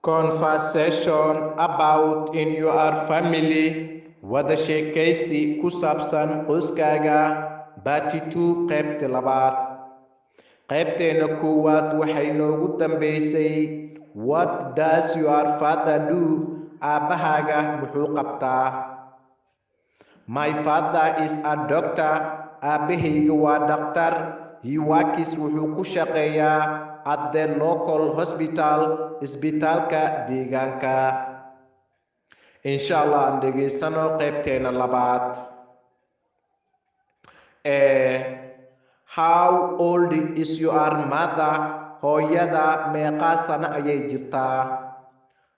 Conversation about in your family. Wada sheekaysi ku saabsan qoyskaaga. Part 2 qaybta labaad. Qaybteena koowaad waxay noogu dambeysay What does your father do? Aabahaaga muxuu qabtaa? My father is a doctor. Aabahayga waa dhaqtar. He works wuxuu ku shaqeeyaa at the local hospital, isbitaalka deegaanka. Insha Allah aan dhegaysano qaybteena labaad. How old is your mother? Hooyada meeqa sano ayay jirtaa?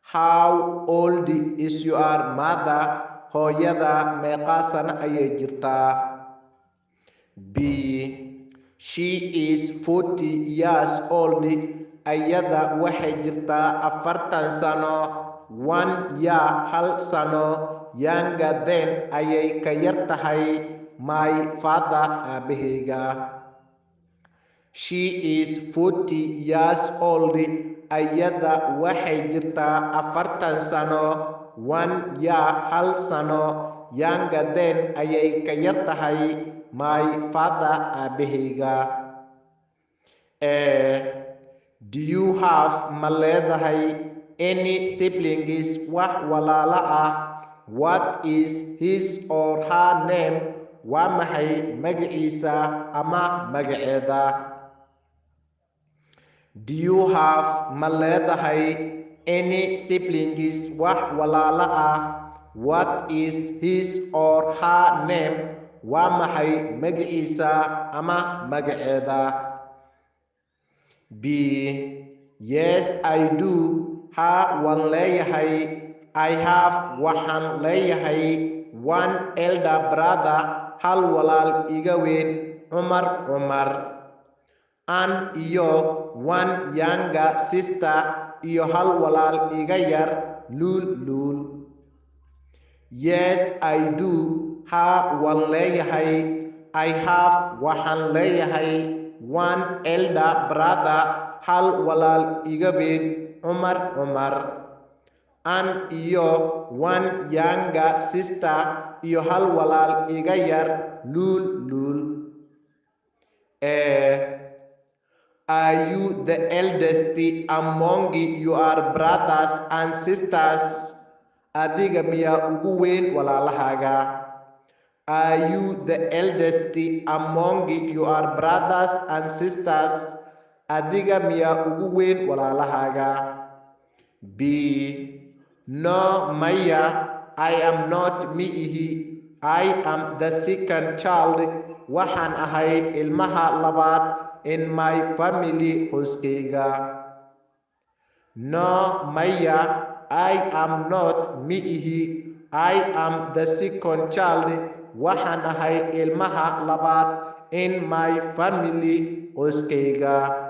How old is your mother? Hooyada meeqa sano ayay jirtaa? B. She is 40 years old. Ayada waxay jirtaa 40 sano. 1 year hal sano. Younger than ayay ka yar tahay my father aabahayga. She is 40 years old. Ayada waxay jirtaa 40 sano. 1 year hal sano. Younger than ayay ka yar tahay my father aabahayga. Do you have ma leedahay any siblings wax walaala ah? What is his or her name? Waa maxay magaciisa ama magaceeda? Do you have ma leedahay any siblings wax walaala ah? What is his or her name? Waa maxay magaciisa ama magaceeda? B. Yes, I do. Ha, waan leeyahay. I have waxaan leeyahay one elder brother, hal walaal iga weyn, Cumar. An iyo one younger sister iyo hal walaal iga yar, Luul. Yes, I do. Ha, waan leeyahay. I have waxaan leeyahay one elder brother, hal walaal iga weyn, Cumar. An iyo one younger sister iyo hal walaal iga yar, Luul. Are you the eldest among your brothers and sisters? Adiga miyaa ugu weyn walaalahaaga? Are you the eldest among your brothers and sisters? Adiga miyaa ugu weyn walaalahaaga? B. No, maya, I am not miihi. I am the second child. Waxaan ahay ilmaha labaad in my family qoyskayga. No, maya, I am not miihi. I am the second child. Waxaan ahay ilmaha labaad in my family qoyskayga.